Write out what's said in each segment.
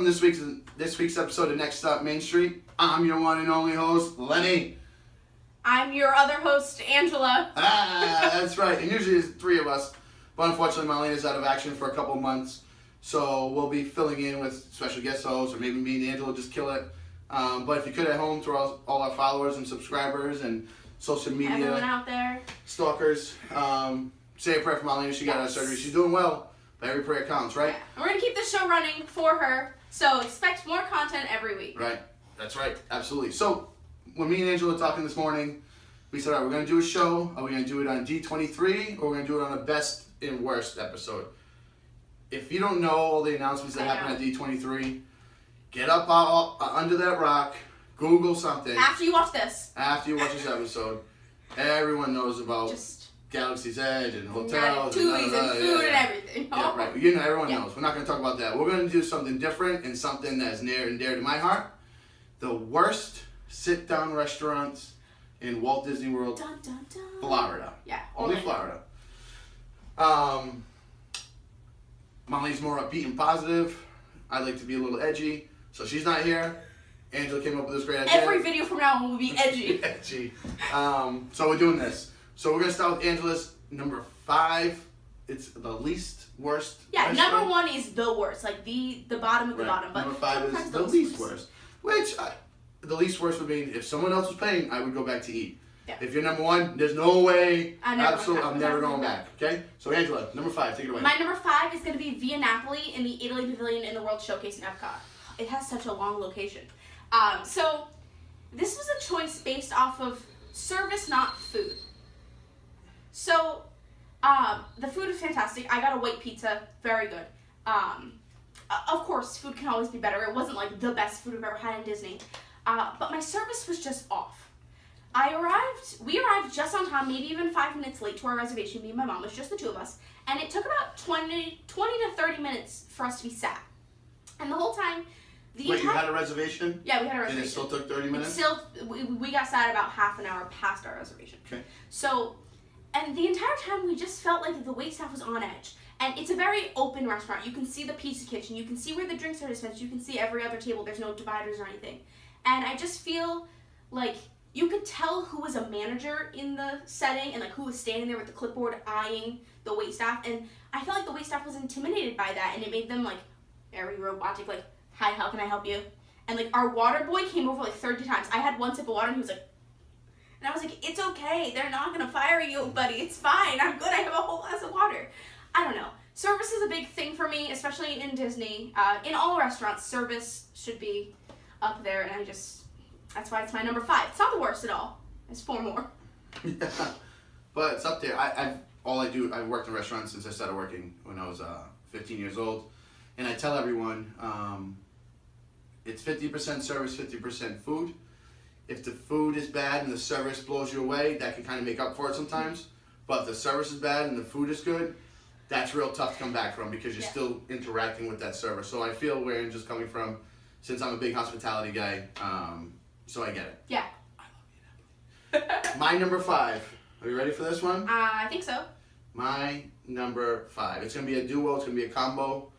welcome to this week's episode of Next Stop Main Street. I'm your one and only host, Lenny. I'm your other host, Angela. That's right. And usually there's three of us, but unfortunately Marlena's out of action for a couple months, so we'll be filling in with special guest hosts, or maybe me and Angela just kill it. But if you could at home, to all our followers and subscribers and social media everyone out there, stalkers, say a prayer for Marlena. She got out of surgery. She's doing well, but every prayer counts, right? Yeah. We're gonna keep this show running for her, so expect more content every week. Right. That's right. Absolutely. So when me and Angela were talking this morning, we said, all right, we're going to do a show. Are we going to do it on D23 or we're going to do it on a best and worst episode? If you don't know all the announcements that happen at D23, get up under that rock, Google something. After you watch this. After you watch this episode, everyone knows about Galaxy's Edge and hotels and food and everything. Yeah, right. You know, everyone knows. We're not going to talk about that. We're going to do something different and something that's near and dear to my heart. The worst sit-down restaurants in Walt Disney World, dun, dun, dun. Florida. Yeah, only Florida. Molly's more upbeat and positive. I like to be a little edgy, so she's not here. Angela came up with this great idea. Every video from now on will be edgy. Edgy. So we're doing this. So we're gonna start with Angela's number 5. It's the least worst. Yeah, restaurant. number 1 is the worst, like the bottom of the bottom. But number 5 is the least worst. Which the least worst would mean if someone else was paying, I would go back to eat. Yeah. If you're number 1, there's no way. I'm never going back. Okay. So Angela, number 5, take it away. My number 5 is gonna be Via Napoli in the Italy Pavilion in the World Showcase in Epcot. It has such a long location. So this was a choice based off of service, not food. So the food is fantastic. I got a white pizza, very good. Of course, food can always be better. It wasn't like the best food I've ever had in Disney. But my service was just off. We arrived just on time, maybe even 5 minutes late to our reservation. Me and my mom, it was just the two of us. And it took about 20 to 30 minutes for us to be sat. And the whole time, you had a reservation? Yeah, we had a reservation. And it still took 30 minutes? We got sat about half an hour past our reservation. Okay. So, and the entire time we just felt like the waitstaff was on edge. And it's a very open restaurant. You can see the pizza kitchen. You can see where the drinks are dispensed. You can see every other table. There's no dividers or anything. And I just feel like you could tell who was a manager in the setting and like who was standing there with the clipboard eyeing the waitstaff. And I felt like the waitstaff was intimidated by that, and it made them like very robotic, like, hi, how can I help you? And like our water boy came over like 30 times. I had one sip of water and he was like, and I was like, it's okay. They're not gonna fire you, buddy. It's fine. I'm good. I have a whole glass of water. I don't know. Service is a big thing for me, especially in Disney. In all restaurants, service should be up there, and that's why it's my number 5. It's not the worst at all. It's 4 more. Yeah, but it's up there. I've worked in restaurants since I started working when I was 15 years old, and I tell everyone it's 50% service, 50% food. If the food is bad and the service blows you away, that can kind of make up for it sometimes. But if the service is bad and the food is good, that's real tough to come back from because you're still interacting with that server. So I feel where I'm just coming from, since I'm a big hospitality guy. So I get it. Yeah. I love you. My number 5. Are you ready for this one? I think so. My number 5. It's going to be a duo. It's going to be a combo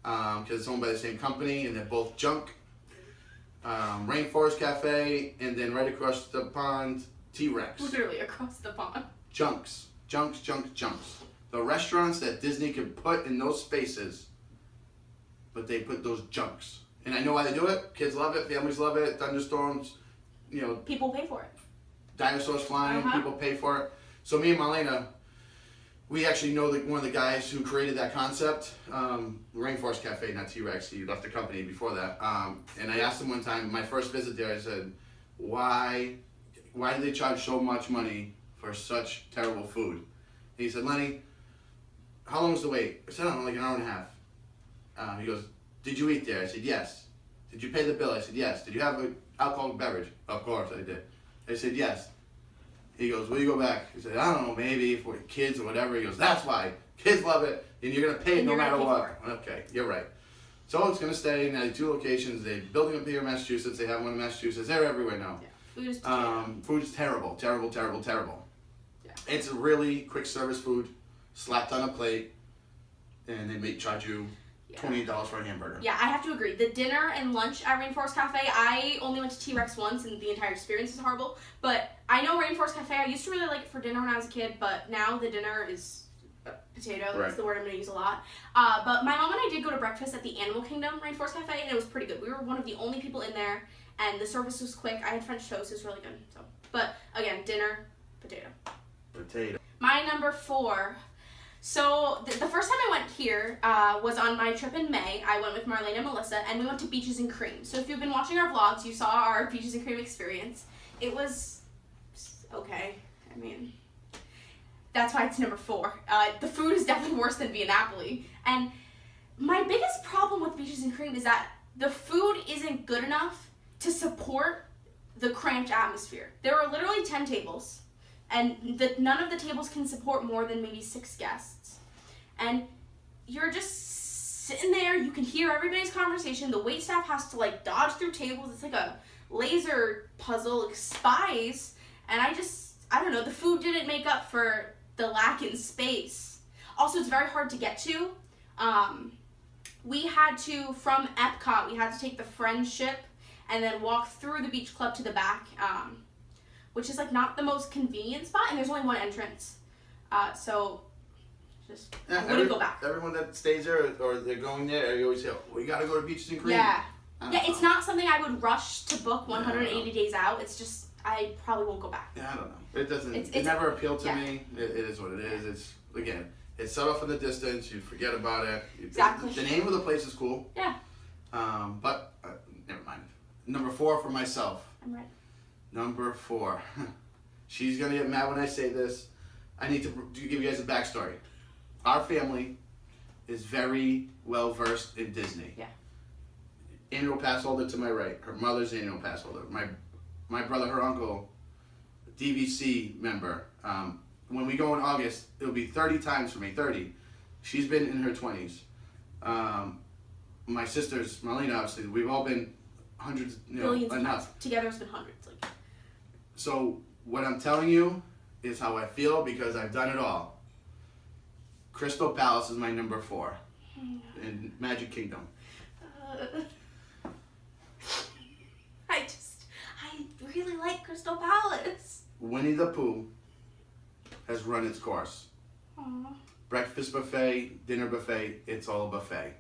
because it's owned by the same company and they're both junk. Rainforest Cafe and then right across the pond, T-Rex. Literally across the pond. Junks. The restaurants that Disney could put in those spaces, but they put those junks. And I know why they do it. Kids love it. Families love it. Thunderstorms, people pay for it. Dinosaurs flying. People pay for it. So me and Marlena, we actually know one of the guys who created that concept. Rainforest Cafe, not T-Rex. He left the company before that. And I asked him one time, my first visit there, I said, why do they charge so much money for such terrible food? And he said, Lenny, how long was the wait? I said, I don't know, like an hour and a half. He goes, did you eat there? I said, yes. Did you pay the bill? I said, yes. Did you have an alcoholic beverage? Of course I did. I said, yes. He goes, will you go back? He said, I don't know, maybe for kids or whatever. He goes, that's why. Kids love it, and you're going to pay it no matter what. Okay, you're right. So it's going to stay in 2 locations. They're building up here in Massachusetts. They have one in Massachusetts. They're everywhere now. Yeah. Food is terrible. Yeah. It's a really quick service food, slapped on a plate, and they may charge you $28 for a hamburger. Yeah, I have to agree. The dinner and lunch at Rainforest Cafe, I only went to T-Rex once and the entire experience was horrible. But I know Rainforest Cafe, I used to really like it for dinner when I was a kid, but now the dinner is potato. Right. That's the word I'm going to use a lot. But my mom and I did go to breakfast at the Animal Kingdom Rainforest Cafe, and it was pretty good. We were one of the only people in there, and the service was quick. I had French toast. It was really good. So, but again, dinner, potato. Potato. My number 4. So, the first time I went here was on my trip in May. I went with Marlene and Melissa, and we went to Beaches and Cream. So, if you've been watching our vlogs, you saw our Beaches and Cream experience. It was okay. I mean, that's why it's number 4. The food is definitely worse than Via Napoli. And my biggest problem with Beaches and Cream is that the food isn't good enough to support the cramped atmosphere. There are literally 10 tables. And none of the tables can support more than maybe 6 guests. And you're just sitting there, you can hear everybody's conversation. The waitstaff has to like dodge through tables. It's like a laser puzzle, like spies. And I don't know, the food didn't make up for the lack in space. Also, it's very hard to get to. We had to, from Epcot, we had to take the Friendship and then walk through the beach club to the back. Which is like not the most convenient spot, and there's only one entrance. So, just I wouldn't go back. Everyone that stays there or they're going there, you always say, "Oh, you gotta go to Beaches and Cream." Yeah, it's not something I would rush to book 180 days out. It's just I probably won't go back. Yeah, I don't know. It doesn't. It never appealed to me. It is what it is. It's again, it's set off in the distance. You forget about it. Exactly. The name of the place is cool. Yeah. But never mind. Number 4 for myself. I'm ready. Number 4. She's going to get mad when I say this. I need to give you guys a backstory. Our family is very well versed in Disney. Yeah. Annual pass holder to my right. Her mother's annual pass holder. My brother, her uncle, DVC member. When we go in August, it'll be 30 times for me. 30. She's been in her 20s. My sisters, Marlena, obviously, we've all been hundreds, billions enough. Together it's been hundreds. Like. So what I'm telling you is how I feel because I've done it all. Crystal Palace is my number 4 in Magic Kingdom. I really like Crystal Palace. Winnie the Pooh has run its course. Aww. Breakfast buffet, dinner buffet, it's all a buffet.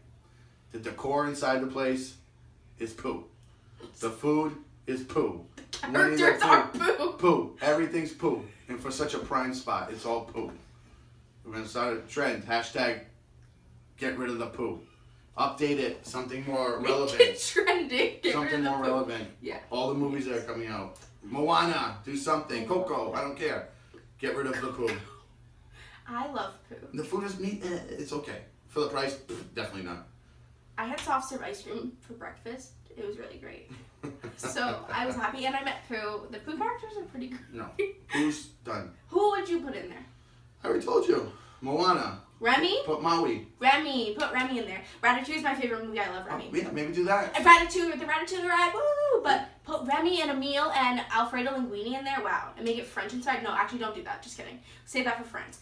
The decor inside the place is poo. The food is poo. Characters are poo. Poo. Everything's poo. And for such a prime spot, it's all poo. We're going to start a trend. Hashtag get rid of the poo. Update it. Something more relevant. Make it trending. Something more relevant. Yeah. All the movies that are coming out. Moana. Do something. Coco. I don't care. Get rid of the poo. I love poo. The food is meat. It's okay. For the price, definitely not. I had soft serve ice cream for breakfast. It was really great. So I was happy, and I met Pooh. The Pooh characters are pretty great. No. Pooh's done. Who would you put in there? I already told you. Moana. Remy? Put Maui. Remy. Put Remy in there. Ratatouille is my favorite movie. I love Remy. Oh, yeah, maybe do that. And Ratatouille, the Ratatouille ride. Woo! But put Remy and Emile and Alfredo Linguini in there. Wow. And make it French inspired. No, actually don't do that. Just kidding. Save that for friends.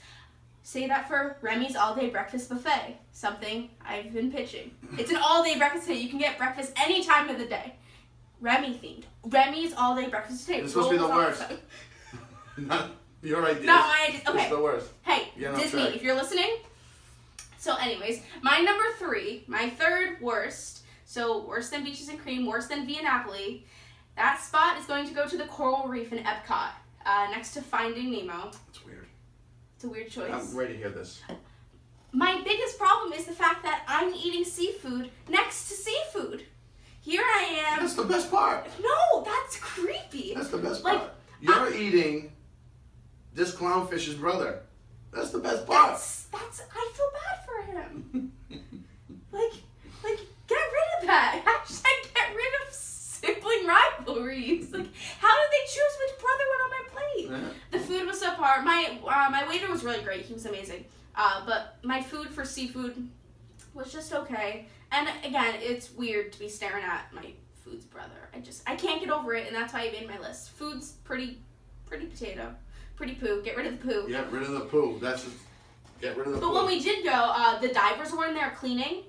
Say that for Remy's all-day breakfast buffet. Something I've been pitching. It's an all-day breakfast buffet. You can get breakfast any time of the day. Remy themed. Remy's all-day breakfast buffet. It's supposed to be the worst. Not your idea. Not my idea. Okay. It's the worst. Hey, Disney, if you're listening. So anyways, my number 3, my third worst. So worse than Beaches and Cream, worse than Via Napoli. That spot is going to go to the Coral Reef in Epcot, next to Finding Nemo. It's weird. It's a weird choice. I'm ready to hear this. My biggest problem is the fact that I'm eating seafood next to seafood. Here I am. That's the best part. No, that's creepy. That's the best part. You're eating this clownfish's brother. That's the best part. I feel bad for him. like, get rid of that. Hashtag get rid of sibling rivalries. Like, how did they choose which brother went on my plate? Yeah. The food was subpar. My waiter was really great. He was amazing. But my food for seafood was just okay. And again, it's weird to be staring at my food's brother. I can't get over it, and that's why I made my list. Food's pretty potato. Pretty poo. Get rid of the poo. Get rid of the poo. Get rid of the poo. But when we did go, the divers were in there cleaning.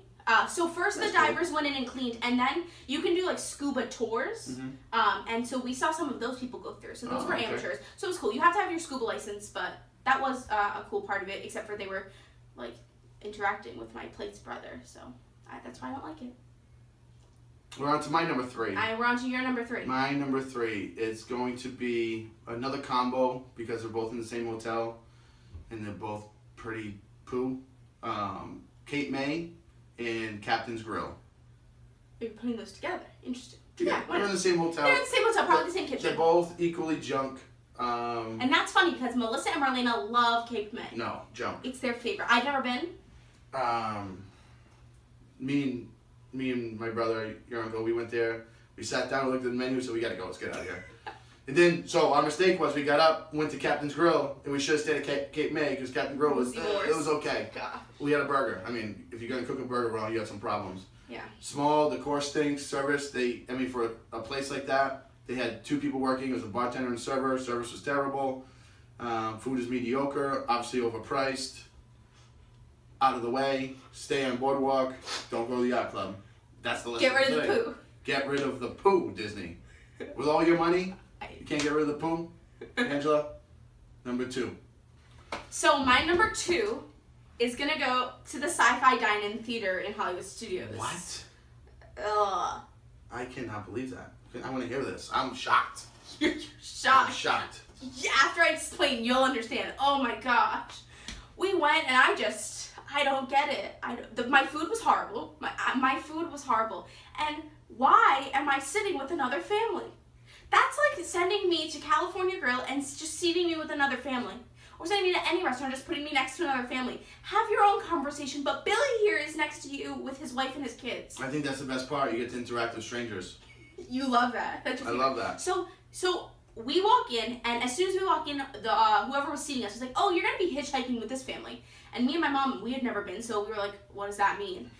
So first That's the divers went in and cleaned, and then you can do like scuba tours. And so we saw some of those people go through. So those were amateurs. So it was cool. You have to have your scuba license, but that was a cool part of it, except for they were like interacting with my plate's brother. So that's why I don't like it. We're on to my number 3. We're on to your number 3. My number 3 is going to be another combo because they're both in the same hotel and they're both pretty poo. Cape May and Captain's Grill. You're putting those together. Interesting. Yeah, they're in the same hotel. They're in the same hotel, probably the same kitchen. They're both equally junk. And that's funny because Melissa and Marlena love Cape May. No, junk. It's their favorite. I've never been. Me and my brother, your uncle, we went there. We sat down, looked at the menu, so we gotta go. Let's get out of here. And then, so our mistake was we got up, went to Captain's Grill, and we should have stayed at Cape May because Captain Grill was it was okay. God. We had a burger. I mean, if you're gonna cook a burger wrong, you have some problems. Yeah. Small, decor stinks, service. For a place like that, they had 2 people working. It was a bartender and server. Service was terrible. Food is mediocre, obviously overpriced. Out of the way. Stay on boardwalk. Don't go to the yacht club. That's the list. Get rid of the poo. Get rid of the poo, Disney. With all your money, you can't get rid of the poo. Angela, number 2. So my number 2 is gonna go to the Sci-Fi Dine-In Theater in Hollywood Studios. What? Ugh. I cannot believe that. I want to hear this. I'm shocked. You're shocked. I'm shocked. Yeah, after I explain, you'll understand. Oh my gosh. We went and I don't get it. My food was horrible. My food was horrible. And why am I sitting with another family? That's like sending me to California Grill and just seating me with another family. Or sending me to any restaurant, just putting me next to another family. Have your own conversation, but Billy here is next to you with his wife and his kids. I think that's the best part. You get to interact with strangers. You love that. I love that. So we walk in, and as soon as we walk in, the whoever was seating us was like, "Oh, you're gonna be hitchhiking with this family." And me and my mom, we had never been, so we were like, "What does that mean?"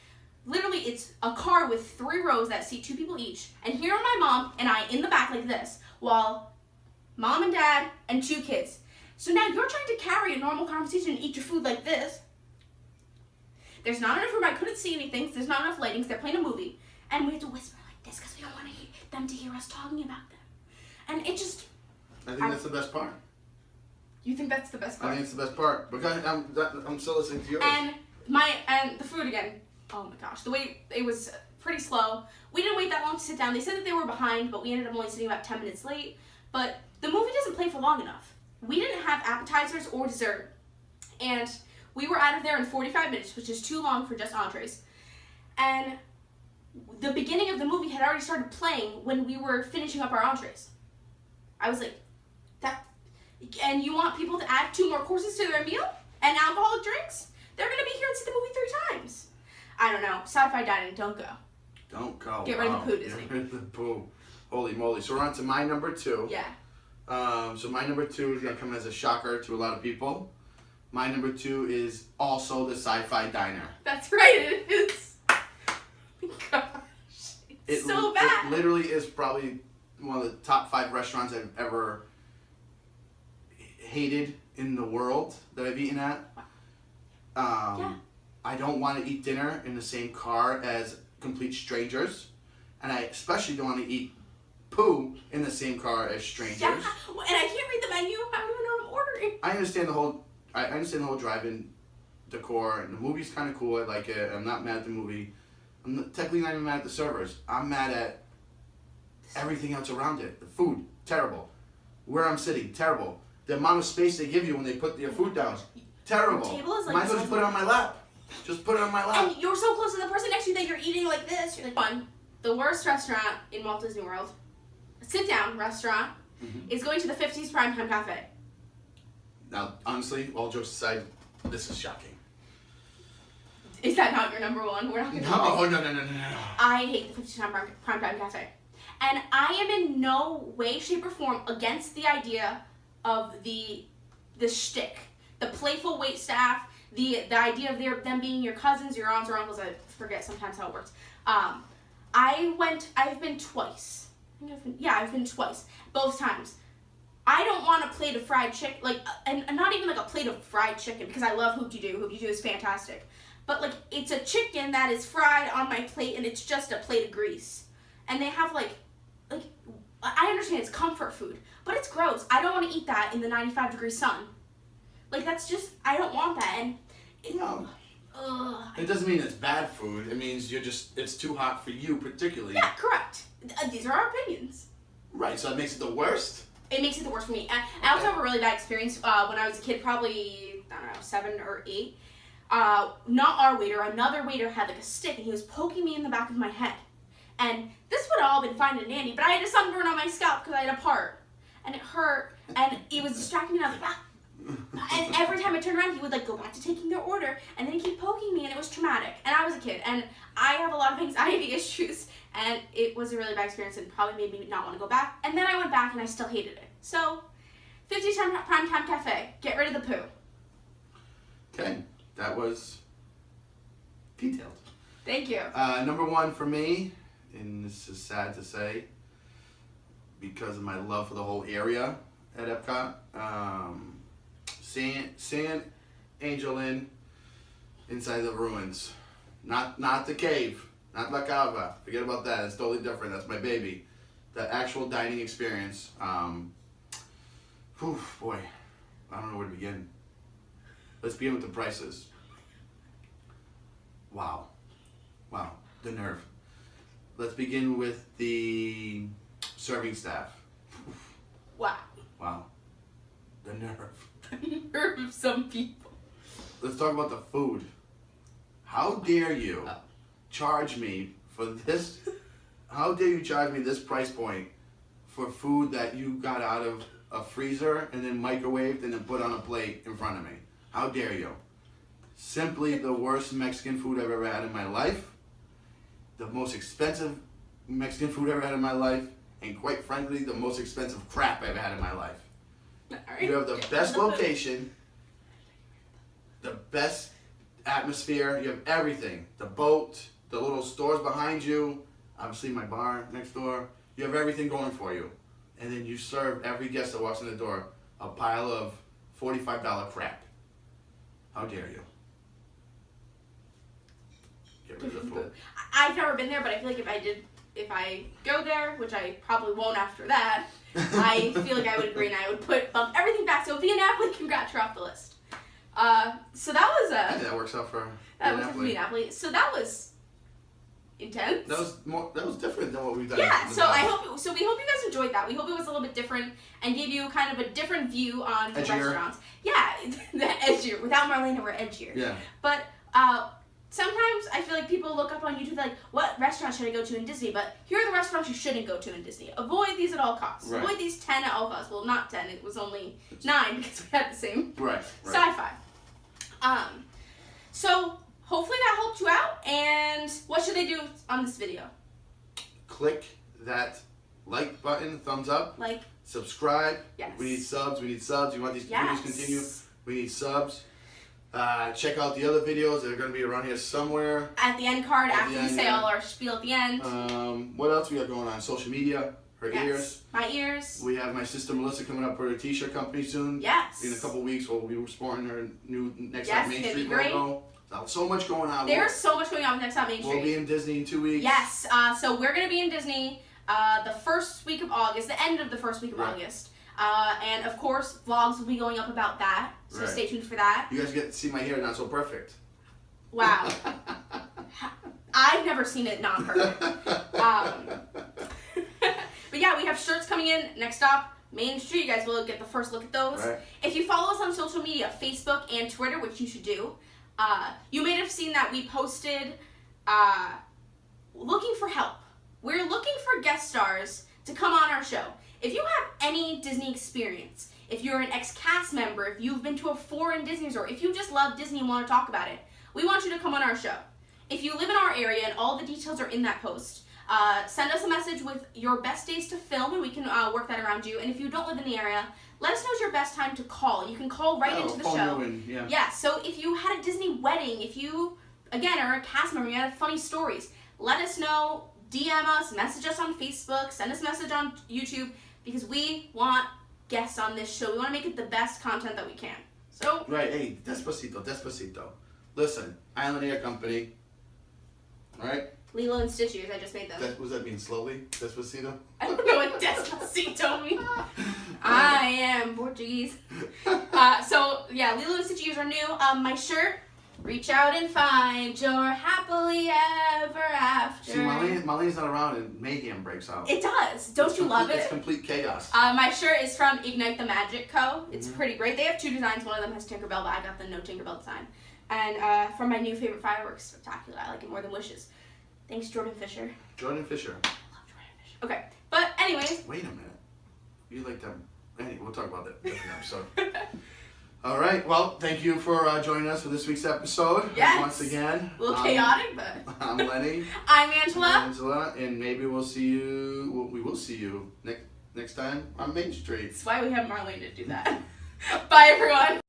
Literally, it's a car with 3 rows that seat 2 people each, and here are my mom and I in the back like this, while mom and dad and 2 kids. So now you're trying to carry a normal conversation and eat your food like this. There's not enough room. I couldn't see anything. There's not enough lighting. They're playing a movie, and we have to whisper like this because we don't want them to hear us talking about them. And it just. I think that's the best part. You think that's the best part? I think it's the best part. Because I'm still listening to yours. And the food again. Oh my gosh, the wait, it was pretty slow. We didn't wait that long to sit down. They said that they were behind, but we ended up only sitting about 10 minutes late. But the movie doesn't play for long enough. We didn't have appetizers or dessert. And we were out of there in 45 minutes, which is too long for just entrees. And the beginning of the movie had already started playing when we were finishing up our entrees. I was like, and you want people to add 2 more courses to their meal? And alcoholic drinks? They're going to be here and see the movie 3 times. I don't know. Sci-Fi Dining, don't go. Don't go. Get rid of the poo, Disney. Get rid of the poo. Holy moly. So we're on to my number 2. Yeah. So my number 2 is going to come as a shocker to a lot of people. My number 2 is also the Sci-Fi Diner. That's right, it is. Gosh. It's so bad. It literally is probably one of the top 5 restaurants I've ever hated in the world that I've eaten at. Yeah. I don't want to eat dinner in the same car as complete strangers. And I especially don't want to eat poo in the same car as strangers. Yeah. And I can't read the menu. I don't even know what I'm ordering. I understand the whole drive-in decor, and the movie's kind of cool. I like it. I'm not mad at the movie. I'm technically not even mad at the servers. I'm mad at everything else around it. The food, terrible. Where I'm sitting, terrible. The amount of space they give you when they put your food down, terrible. The table is like might as well just put it on my lap. Just put it on my lap. And you're so close to the person next to you that you're eating like this. You're like, fun. The worst restaurant in Walt Disney World, a sit-down restaurant, is going to the 50s Primetime Cafe. Now, honestly, all jokes aside, this is shocking. Is that not your number 1? We're not gonna No. I hate the 50s Primetime Cafe. And I am in no way, shape, or form against the idea of the shtick. The playful wait staff, the idea of them being your cousins, your aunts or uncles. I forget sometimes how it works. I've been twice. I've been twice. Both times. I don't want a plate of fried chicken, and not even like a plate of fried chicken, because I love Hoop-de-Doo. Hoop-de-Doo is fantastic. but like it's a chicken that is fried on my plate and it's just a plate of grease. And they have like I understand it's comfort food, but it's gross. I don't want to eat that in the 95-degree sun. Like that's just, I don't want that. And it doesn't mean it's bad food. It means it's too hot for you particularly. Yeah, correct. These are our opinions. Right, so it makes it the worst? It makes it the worst for me. I also have a really bad experience when I was a kid, probably, I don't know, 7 or 8. Not our waiter, another waiter had like a stick and he was poking me in the back of my head. And this would have all been fine and dandy, but I had a sunburn on my scalp because I had a part. And it hurt, and it was distracting me, and I was like, ah. And every time I turned around, he would like go back to taking their order, and then he'd keep poking me, and it was traumatic. And I was a kid, and I have a lot of anxiety issues, and it was a really bad experience and probably made me not want to go back. And then I went back, and I still hated it. So, 50-time Primetime Cafe, get rid of the poo. Okay, that was detailed. Thank you. Number 1 for me, and this is sad to say, because of my love for the whole area at Epcot, San Angel Inn inside the ruins. Not the cave, not La Cava. Forget about that, it's totally different, that's my baby. The actual dining experience, boy, I don't know where to begin. Let's begin with the prices. Wow, the nerve. Let's begin with the serving staff. Wow. The nerve. The nerve of some people. Let's talk about the food. How dare you charge me for this? How dare you charge me this price point for food that you got out of a freezer and then microwaved and then put on a plate in front of me? How dare you? Simply the worst Mexican food I've ever had in my life. The most expensive Mexican food I've ever had in my life. And quite frankly, the most expensive crap I've had in my life. You have the best location, the best atmosphere, you have everything. The boat, the little stores behind you, obviously my bar next door. You have everything going for you. And then you serve every guest that walks in the door a pile of $45 crap. How dare you? Get rid of the food. I've never been there, but I feel like if I go there, which I probably won't after that, I feel like I would agree and I would bump everything back. So Via Napoli, congrats, you're off the list. So that was I think that works out for Via Napoli. So that was intense. That was different than what we've done. Yeah. So we hope you guys enjoyed that. We hope it was a little bit different and gave you kind of a different view on the restaurants. Yeah, the edgier. Without Marlena, we're edgier. Yeah. But sometimes I feel like people look up on YouTube like, what restaurant should I go to in Disney? But here are the restaurants you shouldn't go to in Disney. Avoid these at all costs. Right. Avoid these 10 at all costs. Well, not 10. It was only 9 because we had the same sci-fi. So hopefully that helped you out. And what should they do on this video? Click that like button, thumbs up. Subscribe. Yes. We need subs. You want these videos to continue? We need subs. Check out the other videos. They're going to be around here somewhere. At the end card, after we say all our spiel at the end. What else we got going on? Social media. Her ears. My ears. We have my sister Melissa coming up for a t-shirt company soon. Yes. In a couple weeks, we'll be sporting her new Next Stop Main Street logo. So much going on. There's so much going on with Next Stop Main Street. We'll be in Disney in 2 weeks. Yes. So we're going to be in Disney the first week of August, the end of the first week of August. And of course, vlogs will be going up about that. So stay tuned for that. You guys get to see my hair not so perfect. Wow. I've never seen it not perfect. But yeah, we have shirts coming in. Next stop, Main Street. You guys will get the first look at those. Right. If you follow us on social media, Facebook and Twitter, which you should do, you may have seen that we posted looking for help. We're looking for guest stars to come on our show. If you have any Disney experience, if you're an ex-cast member, if you've been to a foreign Disney resort, if you just love Disney and want to talk about it, we want you to come on our show. If you live in our area, and all the details are in that post, send us a message with your best days to film, and we can work that around you. And if you don't live in the area, let us know your best time to call. You can call right into the show. Yeah, so if you had a Disney wedding, if you, again, are a cast member, you had funny stories, let us know, DM us, message us on Facebook, send us a message on YouTube, because we want guests on this show. We want to make it the best content that we can. So right, hey, despacito. Listen, Island Air Company. All right. Lilo and Stitch ears. I just made them. What does that mean? Slowly? Despacito? I don't know what Despacito means. I am Portuguese. So yeah, Lilo and Stitch ears are new. My shirt. Reach out and find your happily ever after. See, Marlene's not around and mayhem breaks out. It does. Don't you love it? It's complete chaos. My shirt is from Ignite the Magic Co. It's pretty great. They have 2 designs. One of them has Tinkerbell, but I got the no Tinkerbell design. And from my new favorite fireworks spectacular, I like it more than Wishes. Thanks, Jordan Fisher. Jordan Fisher. I love Jordan Fisher. Okay, but anyways. Wait a minute. You like them? Anyway, we'll talk about that in a different episode. All right. Well, thank you for joining us for this week's episode. Yes. Once again. A little chaotic, but. I'm Lenny. I'm Angela. And maybe we'll see you. Well, we will see you next time on Main Street. That's why we have Marlene to do that. Bye, everyone.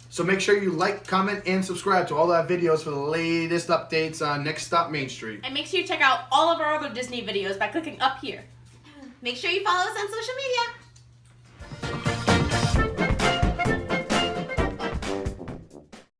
So make sure you like, comment, and subscribe to all our videos for the latest updates on Next Stop Main Street. And make sure you check out all of our other Disney videos by clicking up here. Make sure you follow us on social media.